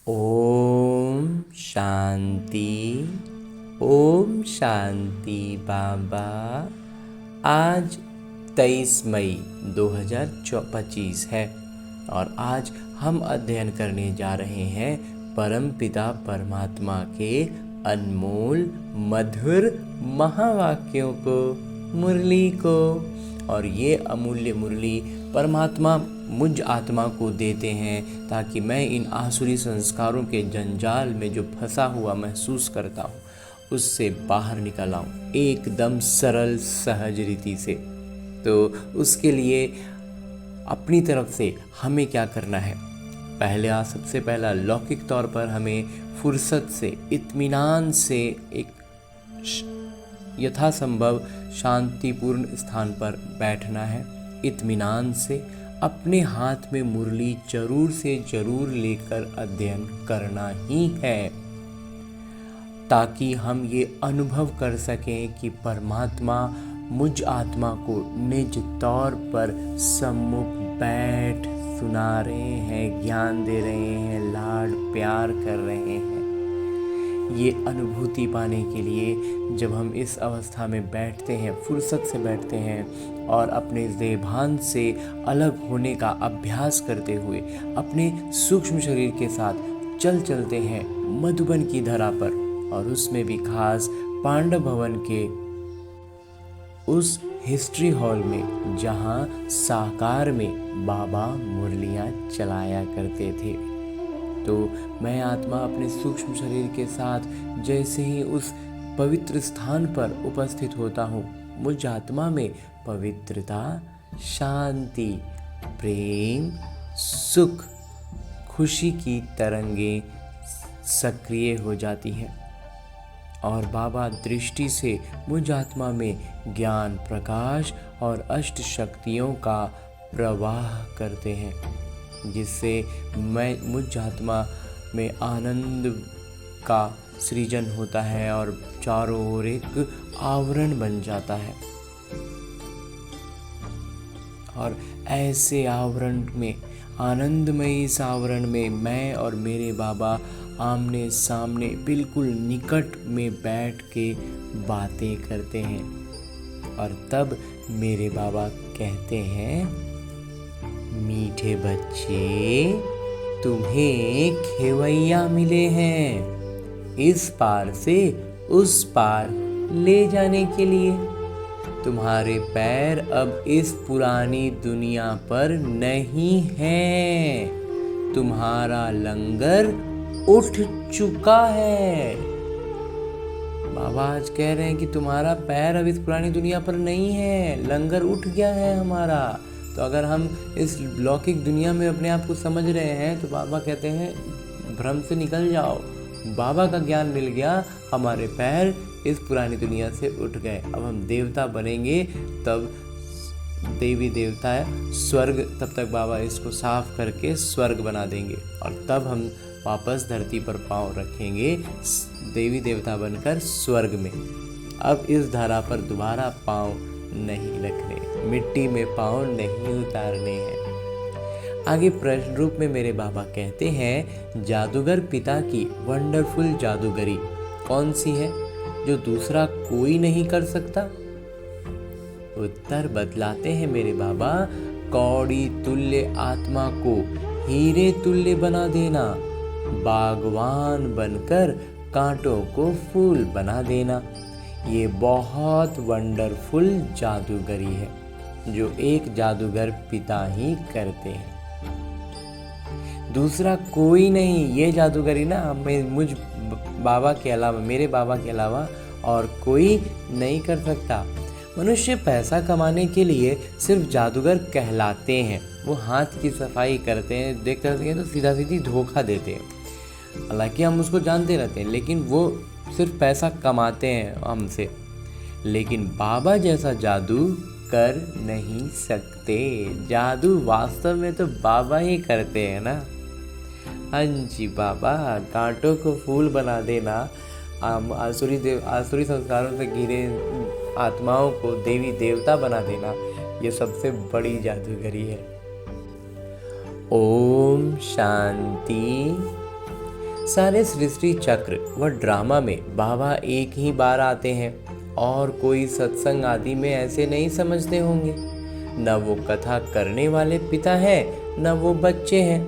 ओम शांति। ओम शांति बाबा। आज 23 मई 2025 है और आज हम अध्ययन करने जा रहे हैं परमपिता परमात्मा के अनमोल मधुर महावाक्यों को, मुरली को। और ये अमूल्य मुरली परमात्मा मुझ आत्मा को देते हैं ताकि मैं इन आसुरी संस्कारों के जंजाल में जो फंसा हुआ महसूस करता हूँ उससे बाहर निकल आऊँ एकदम सरल सहज रीति से। तो उसके लिए अपनी तरफ से हमें क्या करना है? सबसे पहला लौकिक तौर पर हमें फुर्सत से, इत्मीनान से, एक यथासंभव शांतिपूर्ण स्थान पर बैठना है। इत्मीनान से अपने हाथ में मुरली जरूर से जरूर लेकर अध्ययन करना ही है, ताकि हम ये अनुभव कर सकें कि परमात्मा मुझ आत्मा को निज तौर पर सम्मुख बैठ सुना रहे हैं, ज्ञान दे रहे हैं, लाड प्यार कर रहे हैं। ये अनुभूति पाने के लिए जब हम इस अवस्था में बैठते हैं, फुर्सत से बैठते हैं और अपने देहभान से अलग होने का अभ्यास करते हुए अपने सूक्ष्म शरीर के साथ चलते हैं मधुबन की धरा पर, और उसमें भी खास पांडव भवन के उस हिस्ट्री हॉल में जहाँ साकार में बाबा मुरलियाँ चलाया करते थे। तो मैं आत्मा अपने सूक्ष्म शरीर के साथ जैसे ही उस पवित्र स्थान पर उपस्थित होता हूँ, मुझ आत्मा में पवित्रता, शांति, प्रेम, सुख, खुशी की तरंगें सक्रिय हो जाती हैं और बाबा दृष्टि से मुझ आत्मा में ज्ञान, प्रकाश और अष्ट शक्तियों का प्रवाह करते हैं, जिससे मुझ आत्मा में आनंद का सृजन होता है और चारों ओर एक आवरण बन जाता है। और ऐसे आवरण में, आनंदमय इस आवरण में मैं और मेरे बाबा आमने सामने बिल्कुल निकट में बैठ के बातें करते हैं। और तब मेरे बाबा कहते हैं, मीठे बच्चे, तुम्हें खेवैया मिले हैं इस पार से उस पार ले जाने के लिए। तुम्हारे पैर अब इस पुरानी दुनिया पर नहीं हैं। तुम्हारा लंगर उठ चुका है। बाबा आज कह रहे हैं कि तुम्हारा पैर अब इस पुरानी दुनिया पर नहीं है, लंगर उठ गया है हमारा। तो अगर हम इस लौकिक दुनिया में अपने आप को समझ रहे हैं तो बाबा कहते हैं भ्रम से निकल जाओ, बाबा का ज्ञान मिल गया, हमारे पैर इस पुरानी दुनिया से उठ गए। अब हम देवता बनेंगे, तब देवी देवता है स्वर्ग, तब तक बाबा इसको साफ करके स्वर्ग बना देंगे और तब हम वापस धरती पर पांव रखेंगे देवी देवता बनकर स्वर्ग में। अब इस धरा पर दोबारा पांव नहीं रखने, मिट्टी में पांव नहीं उतारने हैं। आगे प्रश्न रूप में मेरे बाबा कहते हैं, जादूगर पिता की वंडरफुल जादूगरी कौन सी है जो दूसरा कोई नहीं कर सकता? उत्तर बतलाते हैं मेरे बाबा, कौड़ी तुल्य आत्मा को हीरे तुल्य बना देना, बागवान बनकर कांटों को फूल बना देना। ये बहुत वंडरफुल जादूगरी है जो एक जादूगर पिता ही करते हैं, दूसरा कोई नहीं। ये जादूगरी ना मुझ बाबा के अलावा, मेरे बाबा के अलावा और कोई नहीं कर सकता। मनुष्य पैसा कमाने के लिए सिर्फ जादूगर कहलाते हैं। वो हाथ की सफाई करते हैं, देख करते हैं तो सीधा सीधी धोखा देते हैं। हालांकि हम उसको जानते रहते हैं, लेकिन वो सिर्फ पैसा कमाते हैं हमसे। लेकिन बाबा जैसा जादू कर नहीं सकते। जादू वास्तव में तो बाबा ही करते हैं ना। हाँ जी बाबा, कांटों को फूल बना देना, आसुरी संस्कारों से घिरे आत्माओं को देवी देवता बना देना, ये सबसे बड़ी जादूगरी है। ओम शांति। सारे सृष्टि चक्र व ड्रामा में बाबा एक ही बार आते हैं और कोई सत्संग आदि में ऐसे नहीं समझते होंगे। न वो कथा करने वाले पिता हैं, न वो बच्चे हैं।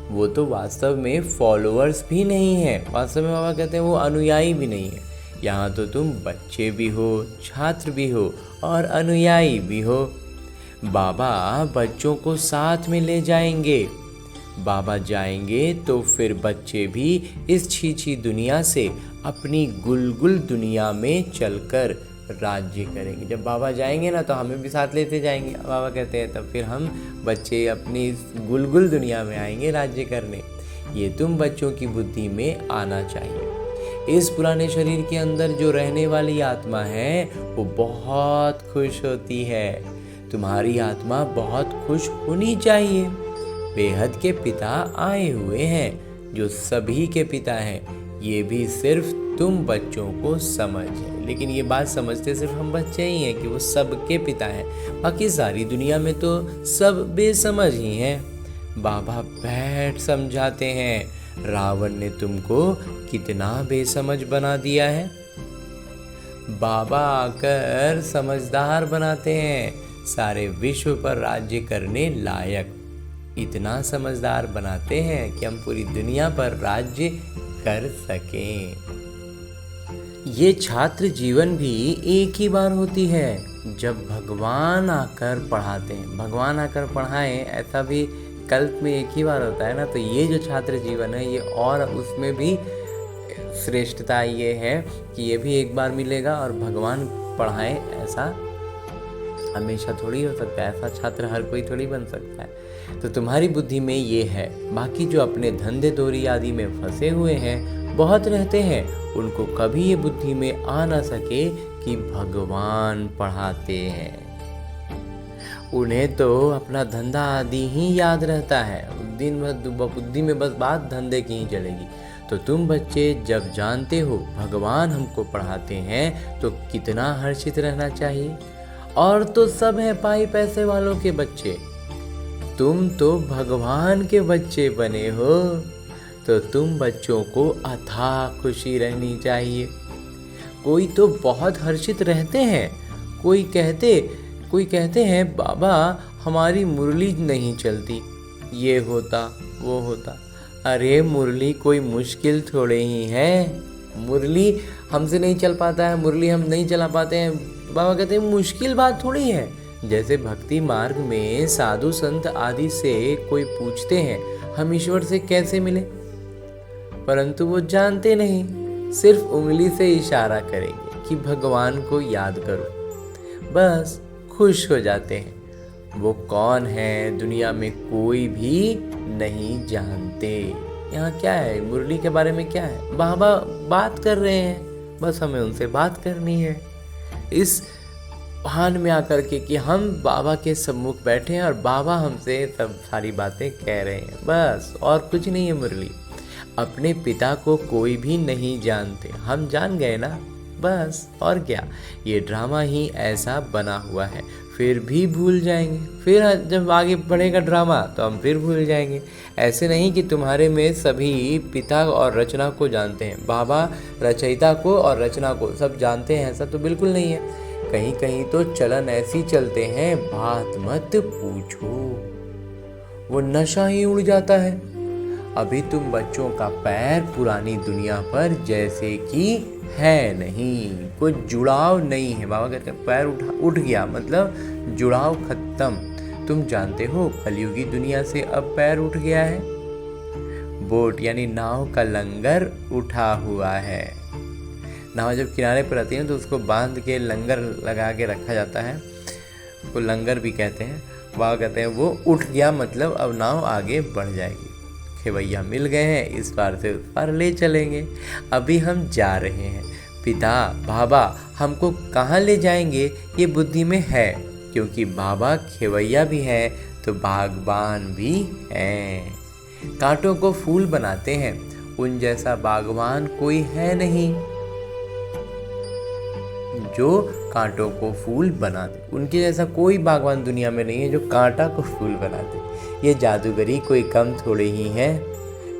वो तो वास्तव में फॉलोअर्स भी नहीं हैं। वास्तव में बाबा कहते हैं वो अनुयायी भी नहीं है। यहाँ तो तुम बच्चे भी हो, छात्र भी हो और अनुयायी भी हो। बाबा बच्चों को साथ में ले जाएंगे। बाबा जाएंगे तो फिर बच्चे भी इस छीछी दुनिया से अपनी गुलगुल दुनिया में चलकर राज्य करेंगे। जब बाबा जाएंगे ना तो हमें भी साथ लेते जाएंगे। बाबा कहते हैं तब फिर हम बच्चे अपनी गुलगुल दुनिया में आएंगे राज्य करने। ये तुम बच्चों की बुद्धि में आना चाहिए। इस पुराने शरीर के अंदर जो रहने वाली आत्मा है वो बहुत खुश होती है। तुम्हारी आत्मा बहुत खुश होनी चाहिए। बेहद के पिता आए हुए हैं जो सभी के पिता हैं। ये भी सिर्फ तुम बच्चों को समझ है, लेकिन ये बात समझते सिर्फ हम बच्चे ही हैं कि वो सबके पिता हैं। बाकी सारी दुनिया में तो सब बेसमझ ही हैं। बाबा बैठ समझाते हैं रावण ने तुमको कितना बेसमझ बना दिया है। बाबा आकर समझदार बनाते हैं, सारे विश्व पर राज्य करने लायक। इतना समझदार बनाते हैं कि हम पूरी दुनिया पर राज्य कर सकें। ये छात्र जीवन भी एक ही बार होती है जब भगवान आकर पढ़ाते हैं। भगवान आकर पढ़ाएं ऐसा भी कल्प में एक ही बार होता है ना। तो ये जो छात्र जीवन है ये, और उसमें भी श्रेष्ठता ये है कि ये भी एक बार मिलेगा और भगवान पढ़ाएं ऐसा हमेशा थोड़ी हो सकता है। ऐसा छात्र हर कोई थोड़ी बन सकता है। तो तुम्हारी बुद्धि में ये है। बाकी जो अपने धंधे दोरी आदि में फंसे हुए हैं बहुत रहते हैं, उनको कभी ये बुद्धि में आ ना सके कि भगवान पढ़ाते हैं। उन्हें तो अपना धंधा आदि ही याद रहता है। दिन भर बुद्धि में बस बात धंधे की ही चलेगी। तो तुम बच्चे जब जानते हो भगवान हमको पढ़ाते हैं तो कितना हर्षित रहना चाहिए। और तो सब है पाई पैसे वालों के बच्चे, तुम तो भगवान के बच्चे बने हो। तो तुम बच्चों को अथाह खुशी रहनी चाहिए। कोई तो बहुत हर्षित रहते हैं। कोई कहते हैं बाबा हमारी मुरली नहीं चलती, ये होता वो होता। अरे मुरली कोई मुश्किल थोड़े ही है। मुरली हमसे नहीं चल पाता है, मुरली हम नहीं चला पाते हैं। बाबा कहते हैं मुश्किल बात थोड़ी है। जैसे भक्ति मार्ग में साधु संत आदि से कोई पूछते हैं हम ईश्वर से कैसे मिले, परंतु वो जानते नहीं, सिर्फ उंगली से इशारा करेंगे कि भगवान को याद करो, बस खुश हो जाते हैं। वो कौन है दुनिया में कोई भी नहीं जानते। यहाँ क्या है, मुरली के बारे में क्या है, बाबा बात कर रहे हैं, बस हमें उनसे बात करनी है। इस भान में आकर के कि हम बाबा के सम्मुख बैठे हैं और बाबा हमसे सब सारी बातें कह रहे हैं, बस और कुछ नहीं है। मुरली अपने पिता को कोई भी नहीं जानते, हम जान गए ना, बस और क्या। ये ड्रामा ही ऐसा बना हुआ है, फिर भी भूल जाएंगे। फिर जब आगे बढ़ेगा ड्रामा तो हम फिर भूल जाएंगे। ऐसे नहीं कि तुम्हारे में सभी पिता और रचना को जानते हैं, बाबा रचयिता को और रचना को सब जानते हैं, ऐसा तो बिल्कुल नहीं है। कहीं कहीं तो चलन ऐसी चलते हैं बात मत पूछो, वो नशा ही उड़ जाता है। अभी तुम बच्चों का पैर पुरानी दुनिया पर जैसे कि है नहीं, कोई जुड़ाव नहीं है। बाबा कहते हैं पैर उठ गया मतलब जुड़ाव खत्म। तुम जानते हो कलयुगी दुनिया से अब पैर उठ गया है। बोट यानी नाव का लंगर उठा हुआ है। नाव जब किनारे पर आती है तो उसको बांध के लंगर लगा के रखा जाता है, उसको लंगर भी कहते हैं। बाबा कहते हैं वो उठ गया मतलब अब नाव आगे बढ़ जाएगी। खेवैया मिल गए हैं, इस पार से उस पार ले चलेंगे। अभी हम जा रहे हैं, पिता बाबा हमको कहाँ ले जाएंगे ये बुद्धि में है, क्योंकि बाबा खेवैया भी हैं तो बागबान भी हैं। कांटों को फूल बनाते हैं, उन जैसा बागवान कोई है नहीं जो कांटों को फूल बना दे। उनके जैसा कोई बागवान दुनिया में नहीं है जो कांटा को फूल बना दे। ये जादूगरी कोई कम थोड़े ही है।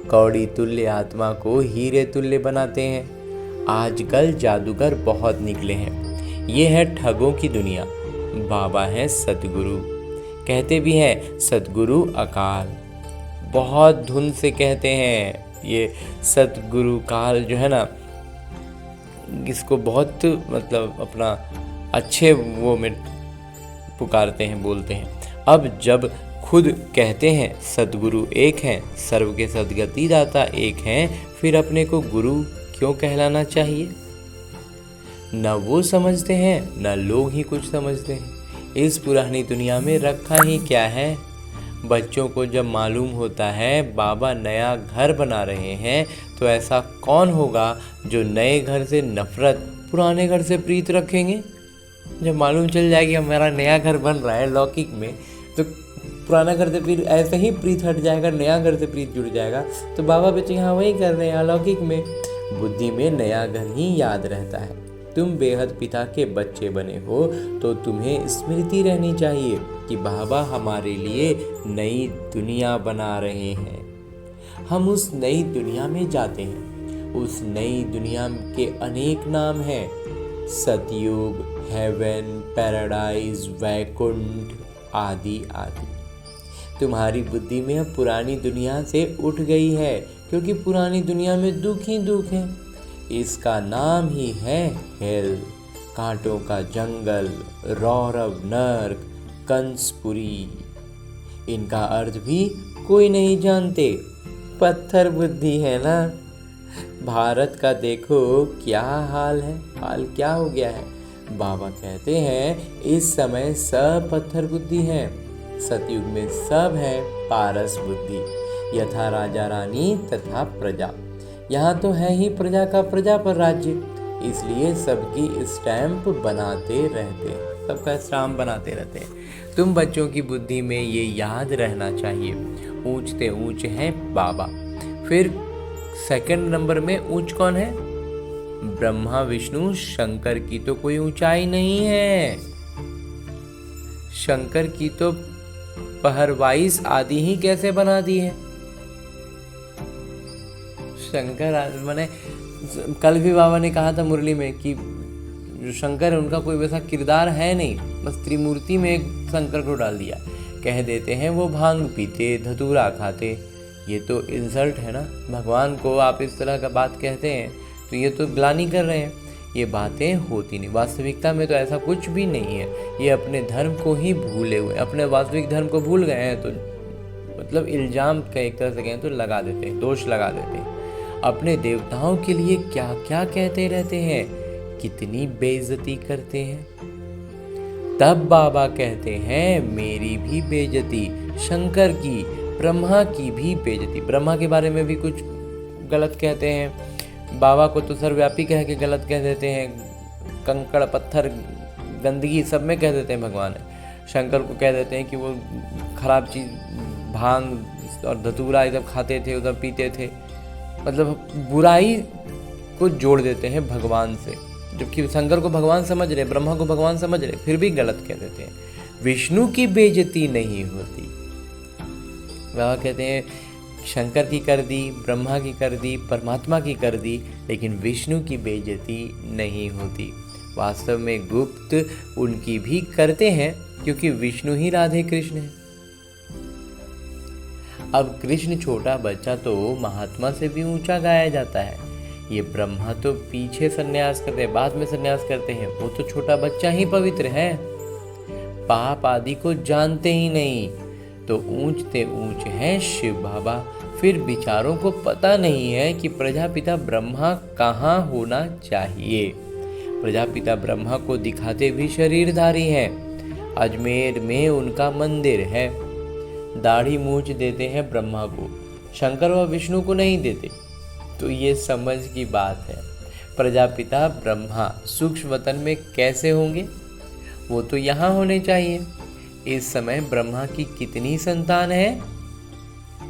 कौड़ी तुल्य आत्मा को हीरे तुल्य बनाते हैं। आजकल जादूगर बहुत निकले हैं। ये है ठगों की दुनिया। बाबा है सतगुरु। कहते भी हैं सतगुरु अकाल। बहुत धुन से कहते हैं ये सतगुरु काल जो है ना, इसको बहुत मतलब अपना अच्छे वो में पुकारते हैं, बोलते हैं। अब जब खुद कहते हैं सतगुरु एक हैं, सर्व के सद्गति दाता एक हैं, फिर अपने को गुरु क्यों कहलाना चाहिए? न वो समझते हैं न लोग ही कुछ समझते हैं। इस पुरानी दुनिया में रखा ही क्या है? बच्चों को जब मालूम होता है बाबा नया घर बना रहे हैं, तो ऐसा कौन होगा जो नए घर से नफरत, पुराने घर से प्रीत रखेंगे? जब मालूम चल जाएगी हमारा नया घर बन रहा है लौकिक में, तो पुराना घर से फिर ऐसे ही प्रीत हट जाएगा, नया घर से प्रीत जुड़ जाएगा। तो बाबा भी तो यहाँ वही कर रहे हैं अलौकिक में। बुद्धि में नया घर ही याद रहता है। तुम बेहद पिता के बच्चे बने हो तो तुम्हें स्मृति रहनी चाहिए कि बाबा हमारे लिए नई दुनिया बना रहे हैं। हम उस नई दुनिया में जाते हैं। उस नई दुनिया के अनेक नाम हैं। सतयुग, हेवन, पैराडाइज, वैकुंठ आदि आदि। तुम्हारी बुद्धि में अब पुरानी दुनिया से उठ गई है, क्योंकि पुरानी दुनिया में दुख ही दुख है। इसका नाम ही है हेल, कांटों का जंगल, रौरव नर्क, कंसपुरी। इनका अर्थ भी कोई नहीं जानते। पत्थर बुद्धि है ना। भारत का देखो क्या हाल है, हाल क्या हो गया है। बाबा कहते हैं इस समय सब पत्थर बुद्धि है। सतयुग में सब है पारस बुद्धि, यथा राजा रानी तथा प्रजा। यहाँ तो है ही प्रजा का प्रजा पर राज्य, इसलिए सबकी स्टैंप बनाते रहते हैं, सबका स्टाम्प बनाते रहते हैं। तुम बच्चों की बुद्धि में ये याद रहना चाहिए, ऊंचते ऊंच हैं बाबा। फिर सेकंड नंबर में ऊंच कौन है? ब्रह्मा विष्णु शंकर की तो कोई ऊंचाई नहीं है। शंकर की तो पहरवाइस आदि ही कैसे बना दी है। शंकर मैंने कल भी बाबा ने कहा था मुरली में कि जो शंकर है उनका कोई वैसा किरदार है नहीं, बस त्रिमूर्ति में एक शंकर को डाल दिया। कह देते हैं वो भांग पीते, धतूरा खाते। ये तो इंसल्ट है ना। भगवान को आप इस तरह का बात कहते हैं तो ये तो ग्लानि कर रहे हैं। ये बातें होती नहीं, वास्तविकता में तो ऐसा कुछ भी नहीं है। ये अपने धर्म को ही भूले हुए, अपने वास्तविक धर्म को भूल गए हैं, तो मतलब इल्जाम का एक तरह से कहें तो लगा देते हैं, दोष लगा देते हैं। अपने देवताओं के लिए क्या क्या कहते रहते हैं, कितनी बेइज्जती करते हैं। तब बाबा कहते हैं मेरी भी बेइज्जती, शंकर की, ब्रह्मा की भी बेइज्जती। ब्रह्मा के बारे में भी कुछ गलत कहते हैं। बाबा को तो सर्वव्यापी कह के गलत कह देते हैं। कंकड़ पत्थर गंदगी सब में कह देते हैं भगवान। शंकर को कह देते हैं कि वो खराब चीज़ भांग और धतूरा इधर खाते थे, उधर पीते थे। मतलब बुराई को जोड़ देते हैं भगवान से, जबकि शंकर को भगवान समझ रहे, ब्रह्मा को भगवान समझ रहे, फिर भी गलत कह देते हैं। विष्णु की बेइज्जती नहीं होती। बाबा कहते हैं शंकर की कर दी, ब्रह्मा की कर दी, परमात्मा की कर दी, लेकिन विष्णु की बेइज्जती नहीं होती। वास्तव में गुप्त उनकी भी करते हैं, क्योंकि विष्णु ही राधे कृष्ण है। अब कृष्ण छोटा बच्चा तो महात्मा से भी ऊंचा गाया जाता है। ये ब्रह्मा तो पीछे सन्यास करते हैं, बाद में सन्यास करते हैं। वो तो छोटा बच्चा ही पवित्र है, पाप आदि को जानते ही नहीं। तो ऊंचते ऊंच हैं शिव बाबा। फिर विचारों को पता नहीं है कि प्रजापिता ब्रह्मा कहाँ होना चाहिए। प्रजापिता ब्रह्मा को दिखाते भी शरीरधारी हैं। अजमेर में उनका मंदिर है। दाढ़ी मूछ देते हैं ब्रह्मा को, शंकर व विष्णु को नहीं देते। तो ये समझ की बात है। प्रजापिता ब्रह्मा सूक्ष्म वतन में कैसे होंगे? वो तो यहाँ होने चाहिए। इस समय ब्रह्मा की कितनी संतान है?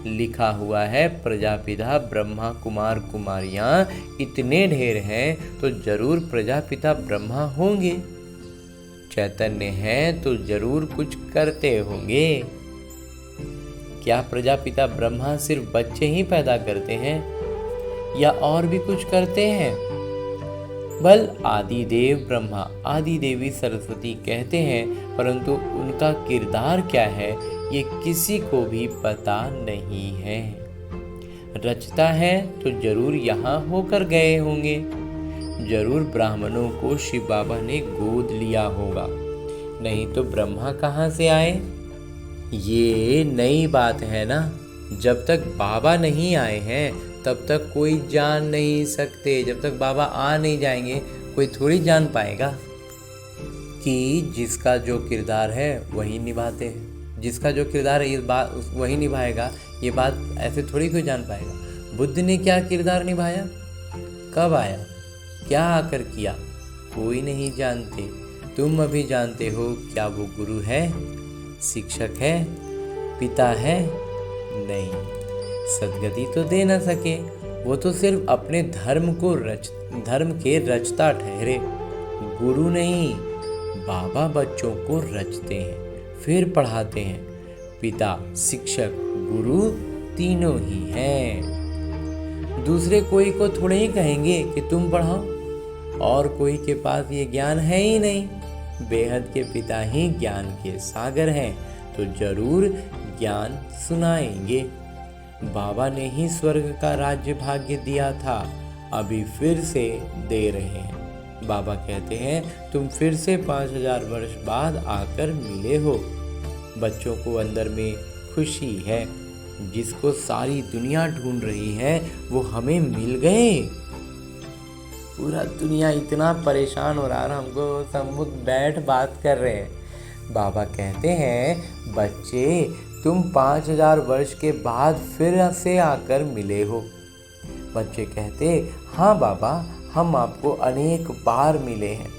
लिखा हुआ है प्रजापिता ब्रह्मा कुमार कुमारियां इतने ढेर हैं, तो जरूर प्रजापिता ब्रह्मा होंगे। चैतन्य है तो जरूर कुछ करते होंगे। क्या प्रजापिता ब्रह्मा सिर्फ बच्चे ही पैदा करते हैं या और भी कुछ करते हैं? बल आदिदेव ब्रह्मा आदि देवी सरस्वती कहते हैं, परंतु उनका किरदार क्या है ये किसी को भी पता नहीं है। रचता है तो जरूर यहाँ होकर गए होंगे, जरूर ब्राह्मणों को शिव बाबा ने गोद लिया होगा, नहीं तो ब्रह्मा कहाँ से आए? ये नई बात है ना। जब तक बाबा नहीं आए हैं तब तक कोई जान नहीं सकते। जब तक बाबा आ नहीं जाएंगे कोई थोड़ी जान पाएगा कि जिसका जो किरदार है वही निभाते हैं। जिसका जो किरदार है ये बात वही निभाएगा, ये बात ऐसे थोड़ी कोई जान पाएगा। बुद्ध ने क्या किरदार निभाया, कब आया, क्या आकर किया, कोई नहीं जानते। तुम अभी जानते हो क्या वो गुरु है, शिक्षक है, पिता है? नहीं, सदगति तो दे न सके। वो तो सिर्फ अपने धर्म के रचता ठहरे। गुरु नहीं, बाबा बच्चों को रचते हैं फिर पढ़ाते हैं। पिता, शिक्षक, गुरु तीनों ही हैं। दूसरे कोई को थोड़े ही कहेंगे कि तुम पढ़ाओ, और कोई के पास ये ज्ञान है ही नहीं। बेहद के पिता ही ज्ञान के सागर हैं, तो जरूर ज्ञान सुनाएंगे। बाबा ने ही स्वर्ग का राज्य भाग्य दिया था, अभी फिर से दे रहे हैं। बाबा कहते हैं तुम फिर से 5000 वर्ष बाद आकर मिले हो। बच्चों को अंदर में खुशी है, जिसको सारी दुनिया ढूंढ रही है वो हमें मिल गए। पूरा दुनिया इतना परेशान हो रहा है, हमको सब लोग बैठ बात कर रहे हैं। बाबा कहते हैं बच्चे तुम 5000 वर्ष के बाद फिर से आकर मिले हो। बच्चे कहते हाँ बाबा, हम आपको अनेक बार मिले हैं।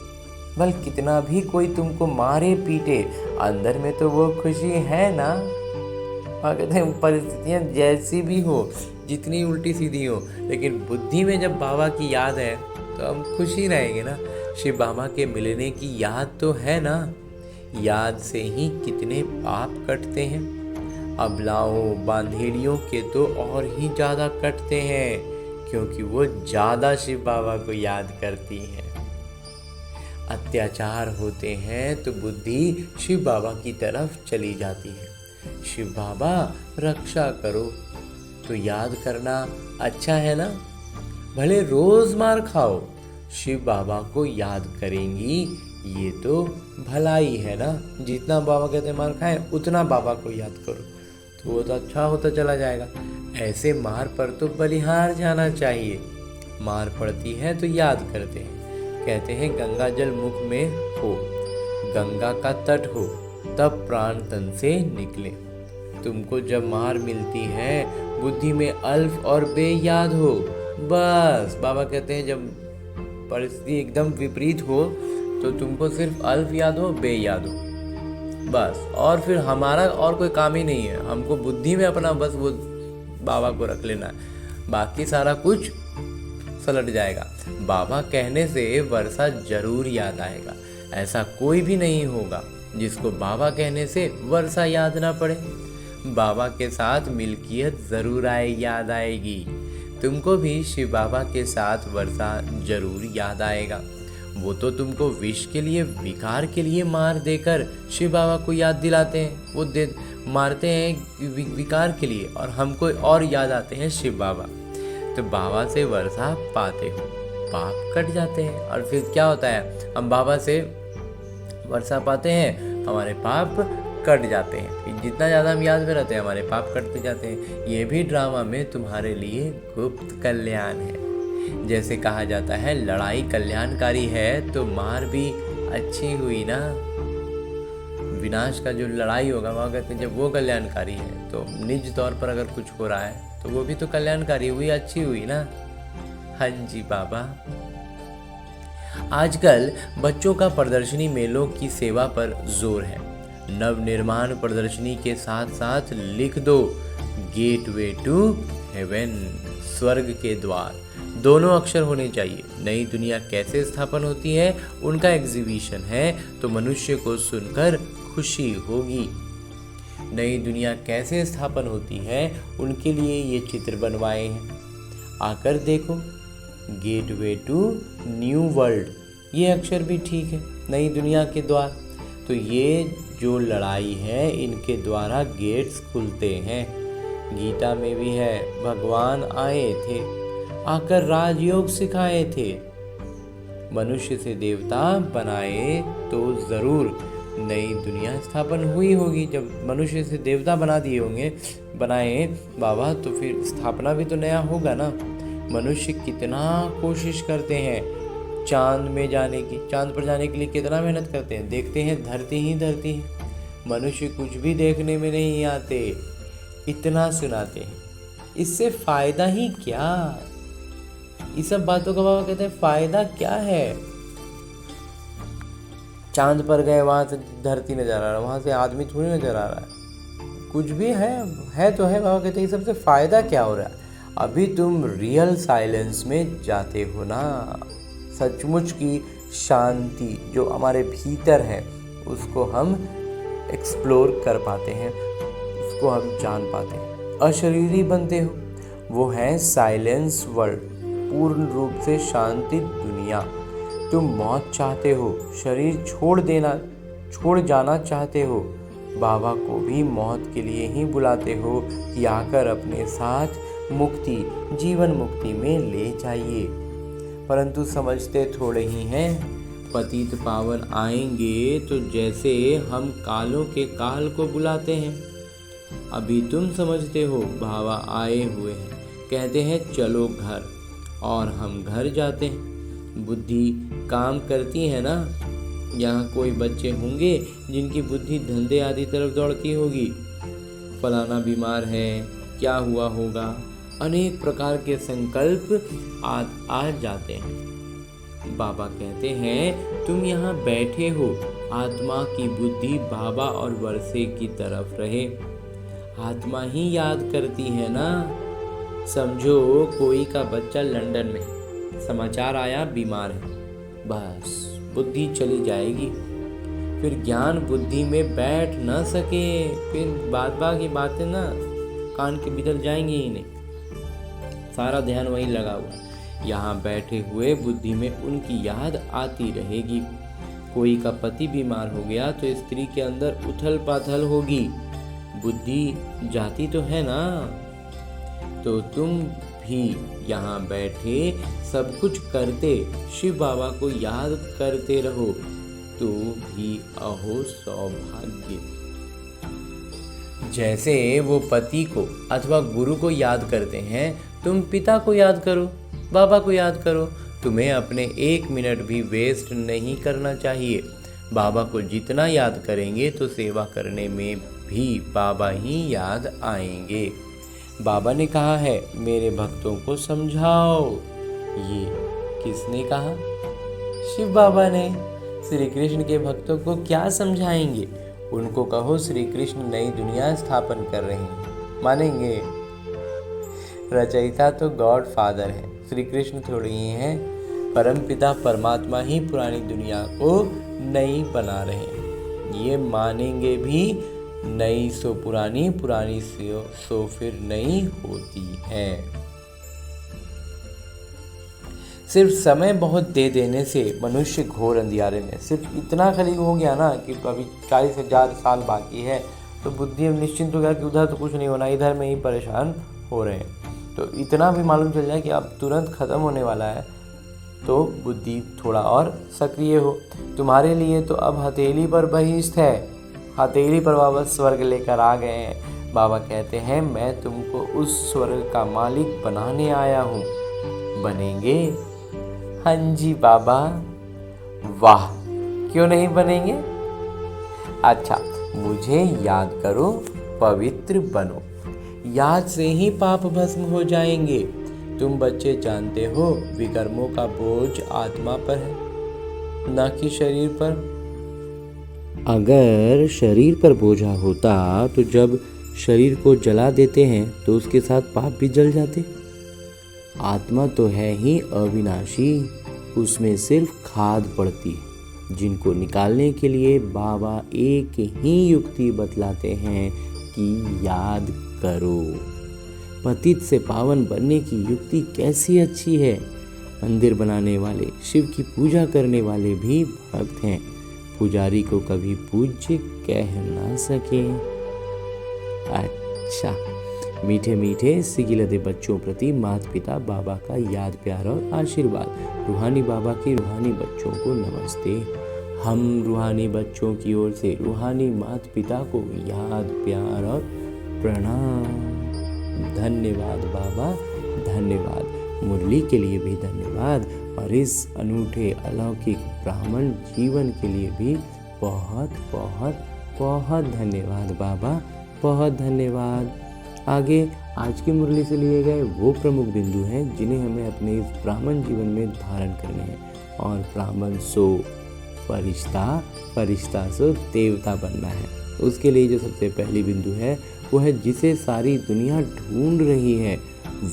बल कितना भी कोई तुमको मारे पीटे, अंदर में तो वो खुशी है ना। और कहते हैं परिस्थितियाँ जैसी भी हो, जितनी उल्टी सीधी हो, लेकिन बुद्धि में जब बाबा की याद है तो हम खुशी रहेंगे ना। शिव बाबा के मिलने की याद तो है ना। याद से ही कितने पाप कटते हैं। अबलाओं बांधेड़ियों के तो और ही ज़्यादा कटते हैं, क्योंकि वो ज़्यादा शिव बाबा को याद करती हैं। अत्याचार होते हैं तो बुद्धि शिव बाबा की तरफ चली जाती है। शिव बाबा रक्षा करो, तो याद करना अच्छा है ना। भले रोज मार खाओ, शिव बाबा को याद करेंगी, ये तो भलाई है ना। जितना बाबा कहते हैं मार खाएं, उतना बाबा को याद करो तो वो तो अच्छा होता चला जाएगा। ऐसे मार पर तो बलिहार जाना चाहिए। मार पड़ती है तो याद करते हैं। कहते हैं गंगा जल मुख में हो, गंगा का तट हो, तब प्राण तन से निकले। तुमको जब मार मिलती है, बुद्धि में अल्फ और बे याद हो। बस बाबा कहते हैं जब परिस्थिति एकदम विपरीत हो तो तुमको सिर्फ अल्फ याद हो, बे याद हो, बस। और फिर हमारा और कोई काम ही नहीं है। हमको बुद्धि में अपना बस वो बाबा को रख लेना है, बाकी सारा कुछ सलट जाएगा। बाबा कहने से वर्षा जरूर याद आएगा। ऐसा कोई भी नहीं होगा जिसको बाबा कहने से वर्षा याद ना पड़े। बाबा के साथ मिल्कियत जरूर याद आएगी। तुमको भी शिव बाबा के साथ वर्षा जरूर याद आएगा। वो तो तुमको विष के लिए, विकार के लिए मार देकर शिव बाबा को याद दिलाते हैं। वो मारते हैं विकार के लिए, और हमको और याद आते हैं शिव बाबा। तो बाबा से वर्षा पाते हो, पाप कट जाते हैं। और फिर क्या होता है, हम बाबा से वर्षा पाते हैं, हमारे पाप कट जाते हैं। जितना ज़्यादा हम याद में रहते हैं, हमारे पाप कटते जाते हैं। ये भी ड्रामा में तुम्हारे लिए गुप्त कल्याण है। जैसे कहा जाता है लड़ाई कल्याणकारी है, तो मार भी अच्छी हुई ना। विनाश का जो लड़ाई होगा वहाँ कहते हैं जब वो कल्याणकारी है, तो निज तौर पर अगर कुछ हो रहा है तो वो भी तो कल्याणकारी हुई, अच्छी हुई ना। हाँ जी बाबा। आजकल बच्चों का प्रदर्शनी मेलों की सेवा पर जोर है। नवनिर्माण प्रदर्शनी के साथ साथ लिख दो गेटवे टू हेवन, स्वर्ग के द्वार। दोनों अक्षर होने चाहिए। नई दुनिया कैसे स्थापन होती है उनका एग्जीबिशन है, तो मनुष्य को सुनकर खुशी होगी। नई दुनिया कैसे स्थापन होती है उनके लिए ये चित्र बनवाए हैं। आकर देखो, गेटवे टू न्यू वर्ल्ड, ये अक्षर भी ठीक है, नई दुनिया के द्वार। तो ये जो लड़ाई है इनके द्वारा गेट्स खुलते हैं। गीता में भी है, भगवान आए थे, आकर राजयोग सिखाए थे। मनुष्य से देवता बनाए तो जरूर नई दुनिया स्थापन हुई होगी। जब मनुष्य से देवता बना दिए होंगे, बनाए बाबा, तो फिर स्थापना भी तो नया होगा ना। मनुष्य कितना कोशिश करते हैं चांद में जाने की, चांद पर जाने के लिए कितना मेहनत करते हैं। देखते हैं धरती ही धरती है, मनुष्य कुछ भी देखने में नहीं आते, इतना सुनाते हैं। इससे फायदा ही क्या? इस सब बातों का बाबा कहते हैं फायदा क्या है? चांद पर गए, वहां से धरती नजर आ रहा है, वहां से आदमी थोड़ी नजर आ रहा है, कुछ भी है तो है। बाबा कहते हैं सबसे फायदा क्या हो रहा है? अभी तुम रियल साइलेंस में जाते हो ना। सचमुच की शांति जो हमारे भीतर है उसको हम एक्सप्लोर कर पाते हैं, उसको हम जान पाते हैं, अशरीरी बनते हो। वो है साइलेंस वर्ल्ड, पूर्ण रूप से शांति दुनिया। तुम मौत चाहते हो, शरीर छोड़ जाना चाहते हो, बाबा को भी मौत के लिए ही बुलाते हो कि आकर अपने साथ मुक्ति, जीवन मुक्ति में ले जाइए। परंतु समझते थोड़े ही हैं। पतित पावन आएंगे तो जैसे हम कालों के काल को बुलाते हैं। अभी तुम समझते हो बाबा आए हुए हैं, कहते हैं चलो घर, और हम घर जाते हैं। बुद्धि काम करती है ना। यहाँ कोई बच्चे होंगे जिनकी बुद्धि धंधे आदि तरफ दौड़ती होगी, फलाना बीमार है, क्या हुआ होगा, अनेक प्रकार के संकल्प आ जाते हैं। बाबा कहते हैं तुम यहाँ बैठे हो, आत्मा की बुद्धि बाबा और वर्षे की तरफ रहे। आत्मा ही याद करती है ना। समझो कोई का बच्चा लंदन में, समाचार आया बीमार है, बस बुद्धि चली जाएगी, फिर ज्ञान बुद्धि में बैठ न सके, फिर बात की बातें ना कान के भीतर जाएंगी ही नहीं, सारा ध्यान वहीं लगा हुआ। यहाँ बैठे हुए बुद्धि में उनकी याद आती रहेगी। कोई का पति बीमार हो गया तो स्त्री के अंदर उथल पाथल होगी, बुद्धि जाती तो है ना। तो तुम भी यहाँ बैठे सब कुछ करते शिव बाबा को याद करते रहो, तो भी अहो सौभाग्य। जैसे वो पति को अथवा गुरु को याद करते हैं, तुम पिता को याद करो, बाबा को याद करो। तुम्हें अपने 1 मिनट भी वेस्ट नहीं करना चाहिए। बाबा को जितना याद करेंगे तो सेवा करने में भी बाबा ही याद आएंगे। बाबा ने कहा है मेरे भक्तों को समझाओ। ये किसने कहा? शिव बाबा ने। श्री कृष्ण के भक्तों को क्या समझाएंगे? उनको कहो श्री कृष्ण नई दुनिया स्थापन कर रहे हैं, मानेंगे? रचयिता तो गॉड फादर है, श्री कृष्ण थोड़ी ही हैं। परम पिता परमात्मा ही पुरानी दुनिया को नई बना रहे हैं, ये मानेंगे भी। नई सो पुरानी, पुरानी सो फिर नई होती है। सिर्फ समय बहुत दे देने से मनुष्य घोर अंधियारे में, सिर्फ इतना खाली हो गया ना कि अभी 40,000 साल बाकी है, तो बुद्धि अब निश्चिंत हो गया कि उधर तो कुछ नहीं होना, इधर में ही परेशान हो रहे हैं। तो इतना भी मालूम चल जाए कि अब तुरंत ख़त्म होने वाला है, तो बुद्धि थोड़ा और सक्रिय हो। तुम्हारे लिए तो अब हथेली पर बहिष्ठ है, हथेली पर बाबा स्वर्ग लेकर आ गए हैं। बाबा कहते हैं मैं तुमको उस स्वर्ग का मालिक बनाने आया हूँ। बनेंगे? हाँ जी बाबा। वाह, क्यों नहीं बनेंगे? अच्छा, मुझे याद करो, पवित्र बनो, याद से ही पाप भस्म हो जाएंगे। तुम बच्चे जानते हो विकर्मों का बोझ आत्मा पर है, न कि शरीर पर। अगर शरीर पर बोझा होता तो जब शरीर को जला देते हैं तो उसके साथ पाप भी जल जाते। आत्मा तो है ही अविनाशी, उसमें सिर्फ खाद पड़ती है, जिनको निकालने के लिए बाबा एक ही युक्ति बतलाते हैं की याद करो। पतित से पावन बनने की युक्ति कैसी अच्छी है। मंदिर बनाने वाले, शिव की पूजा करने वाले भी भक्त हैं। पुजारी को कभी पूज्य कह ना सके। अच्छा, मीठे मीठे सिगिलते बच्चों प्रति माता पिता बाबा का याद प्यार और आशीर्वाद। रूहानी बाबा के रूहानी बच्चों को नमस्ते। हम रूहानी बच्चों की ओर से रूहानी माता पिता को याद प्यार और प्रणाम। धन्यवाद बाबा, धन्यवाद। मुरली के लिए भी धन्यवाद और इस अनूठे अलौकिक ब्राह्मण जीवन के लिए भी बहुत बहुत बहुत धन्यवाद बाबा, बहुत धन्यवाद। आगे आज की मुरली से लिए गए वो प्रमुख बिंदु हैं जिन्हें हमें अपने इस ब्राह्मण जीवन में धारण करने हैं। और ब्राह्मण सो फरिश्ता, फरिश्ता सो देवता बनना है। उसके लिए जो सबसे पहली बिंदु है वो है जिसे सारी दुनिया ढूंढ रही है,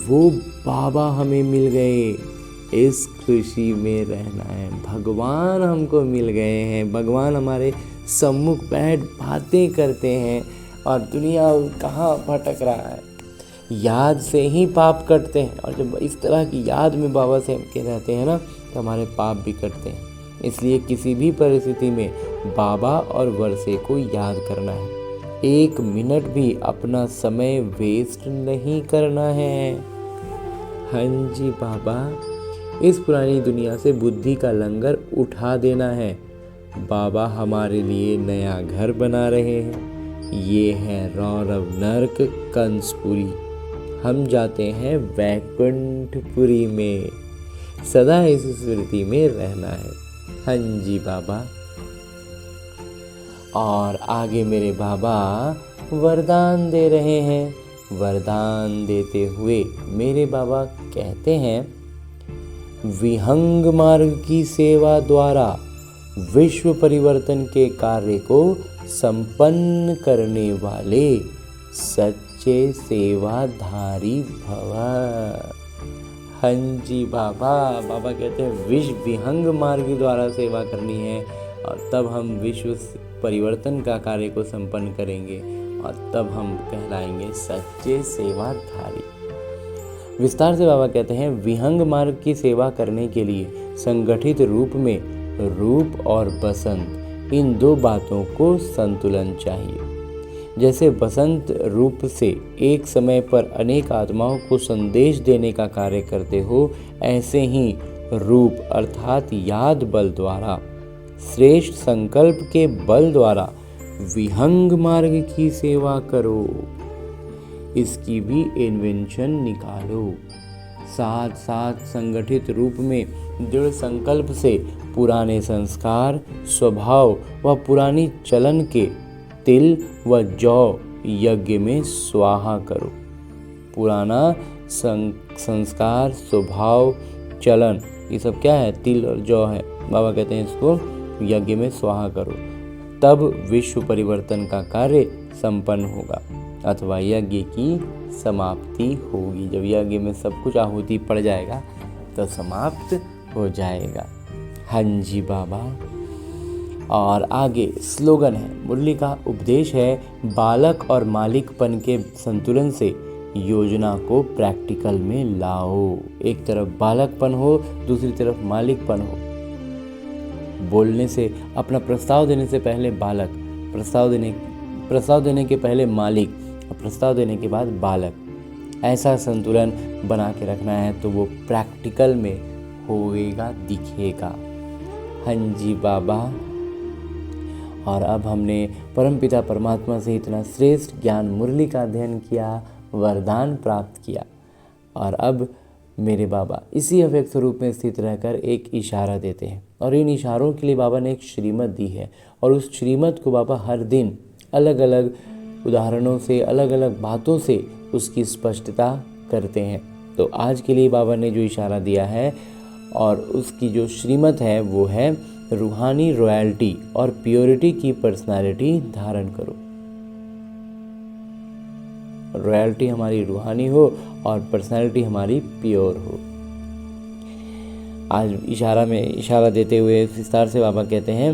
वो बाबा हमें मिल गए। इस खुशी में रहना है। भगवान हमको मिल गए हैं। भगवान हमारे सम्मुख बैठ बातें करते हैं और दुनिया कहाँ भटक रहा है। याद से ही पाप कटते हैं और जब इस तरह की याद में बाबा से हम के रहते हैं ना, तो हमारे पाप भी कटते हैं। इसलिए किसी भी परिस्थिति में बाबा और वर्षे को याद करना है। 1 मिनट भी अपना समय वेस्ट नहीं करना है। हाँ जी बाबा, इस पुरानी दुनिया से बुद्धि का लंगर उठा देना है। बाबा हमारे लिए नया घर बना रहे हैं। ये है रौरव नरक कंसपुरी। हम जाते हैं वैकुंठपुरी में। सदा इस स्मृति में रहना है। हाँ जी बाबा। और आगे मेरे बाबा वरदान दे रहे हैं। वरदान देते हुए मेरे बाबा कहते हैं, विहंग मार्ग की सेवा द्वारा विश्व परिवर्तन के कार्य को संपन्न करने वाले सच्चे सेवाधारी भव। हाँ जी बाबा। बाबा कहते हैं विहंग मार्ग के द्वारा सेवा करनी है और तब हम विश्व परिवर्तन का कार्य को संपन्न करेंगे और तब हम कहलाएंगे सच्चे सेवाधारी। विस्तार से बाबा कहते हैं, विहंग मार्ग की सेवा करने के लिए संगठित रूप में रूप और बसंत, इन 2 बातों को संतुलन चाहिए। जैसे बसंत रूप से एक समय पर अनेक आत्माओं को संदेश देने का कार्य करते हो, ऐसे ही रूप अर्थात याद बल द्वारा, श्रेष्ठ संकल्प के बल द्वारा विहंग मार्ग की सेवा करो। इसकी भी इन्वेंशन निकालो। साथ साथ संगठित रूप में दृढ़ संकल्प से पुराने संस्कार, स्वभाव व पुरानी चलन के तिल व जौ यज्ञ में स्वाहा करो। पुराना संस्कार, स्वभाव, चलन, ये सब क्या है? तिल और जौ है। बाबा कहते हैं इसको यज्ञ में स्वाहा करो, तब विश्व परिवर्तन का कार्य संपन्न होगा अथवा यज्ञ की समाप्ति होगी। जब यज्ञ में सब कुछ आहुति पड़ जाएगा तो समाप्त हो जाएगा। हाँ जी बाबा। और आगे स्लोगन है, मुरली का उपदेश है, बालक और मालिकपन के संतुलन से योजना को प्रैक्टिकल में लाओ। एक तरफ बालकपन हो, दूसरी तरफ मालिकपन हो। बोलने से, अपना प्रस्ताव देने से पहले बालक, प्रस्ताव देने के पहले मालिक और प्रस्ताव देने के बाद बालक, ऐसा संतुलन बना के रखना है तो वो प्रैक्टिकल में होएगा, दिखेगा। हाँ जी बाबा। और अब हमने परमपिता परमात्मा से इतना श्रेष्ठ ज्ञान मुरली का अध्ययन किया, वरदान प्राप्त किया, और अब मेरे बाबा इसी अव्यक्त स्वरूप में स्थित रहकर एक इशारा देते हैं और इन इशारों के लिए बाबा ने एक श्रीमत दी है और उस श्रीमत को बाबा हर दिन अलग अलग उदाहरणों से, अलग अलग बातों से उसकी स्पष्टता करते हैं। तो आज के लिए बाबा ने जो इशारा दिया है और उसकी जो श्रीमत है वो है, रूहानी रॉयल्टी और प्योरिटी की पर्सनालिटी धारण करो। रॉयल्टी हमारी रूहानी हो और पर्सनालिटी हमारी प्योर हो। आज इशारा देते हुए विस्तार से बाबा कहते हैं,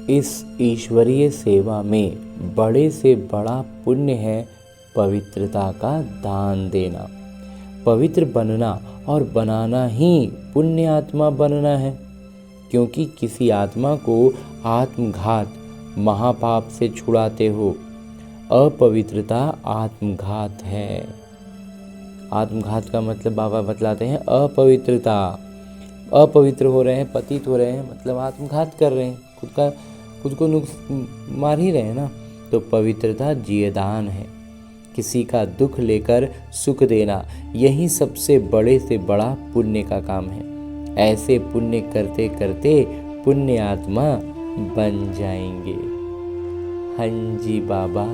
इस ईश्वरीय सेवा में बड़े से बड़ा पुण्य है पवित्रता का दान देना। पवित्र बनना और बनाना ही पुण्य आत्मा बनना है, क्योंकि किसी आत्मा को आत्मघात महापाप से छुड़ाते हो। अपवित्रता आत्मघात है। आत्मघात का मतलब बाबा बतलाते हैं अपवित्रता। अपवित्र हो रहे हैं, पतित हो रहे हैं, मतलब आत्मघात कर रहे हैं, खुद को मार ही रहे हैं ना। तो पवित्रता जियदान है, किसी का दुख लेकर सुख देना, यही सबसे बड़े से बड़ा पुण्य का काम है। ऐसे पुण्य करते करते पुण्य आत्मा बन जाएंगे। हाँ जी बाबा।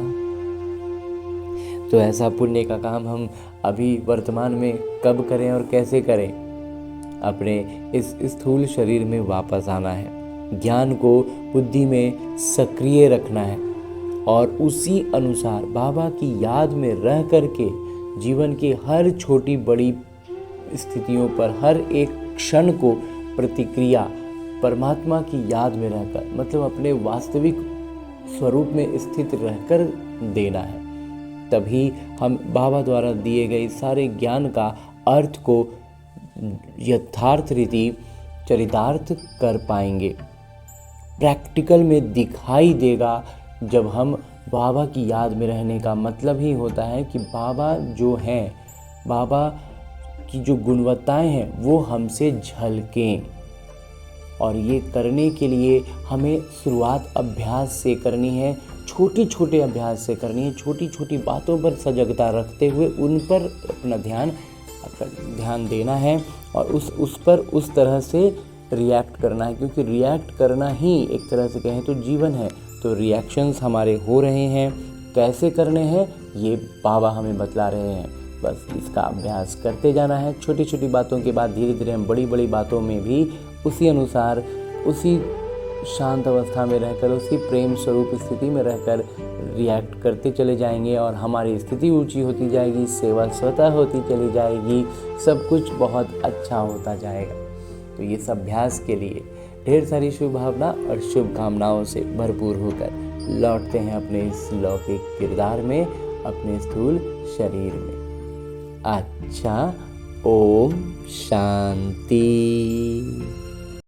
तो ऐसा पुण्य का काम हम अभी वर्तमान में कब करें और कैसे करें? अपने इस स्थूल शरीर में वापस आना है, ज्ञान को बुद्धि में सक्रिय रखना है और उसी अनुसार बाबा की याद में रह करके जीवन की हर छोटी बड़ी स्थितियों पर हर एक क्षण को प्रतिक्रिया परमात्मा की याद में रहकर, मतलब अपने वास्तविक स्वरूप में स्थित रहकर देना है। तभी हम बाबा द्वारा दिए गए सारे ज्ञान का अर्थ को यथार्थ रीति चरितार्थ कर पाएंगे, प्रैक्टिकल में दिखाई देगा। जब हम बाबा की याद में रहने का मतलब ही होता है कि बाबा जो हैं, बाबा की जो गुणवत्ताएं हैं वो हमसे झलकें। और ये करने के लिए हमें शुरुआत अभ्यास से करनी है, छोटे छोटे अभ्यास से करनी है, छोटी छोटी बातों पर सजगता रखते हुए उन पर अपना ध्यान देना है और उस पर उस तरह से रिएक्ट करना है, क्योंकि रिएक्ट करना ही एक तरह से कहें तो जीवन है। तो रिएक्शंस हमारे हो रहे हैं, कैसे करने हैं ये बाबा हमें बतला रहे हैं। बस इसका अभ्यास करते जाना है। छोटी छोटी बातों के बाद धीरे धीरे हम बड़ी बड़ी बातों में भी उसी अनुसार, उसी शांत अवस्था में रहकर, उसी प्रेम स्वरूप स्थिति में रहकर रिएक्ट करते चले जाएंगे और हमारी स्थिति ऊंची होती जाएगी, सेवा स्वतः होती चली जाएगी, सब कुछ बहुत अच्छा होता जाएगा। तो ये सब अभ्यास के लिए ढेर सारी शुभ भावना और शुभकामनाओं से भरपूर होकर लौटते हैं अपने इस लौकिक किरदार में, अपने स्थूल शरीर में। अच्छा, ओम शांति।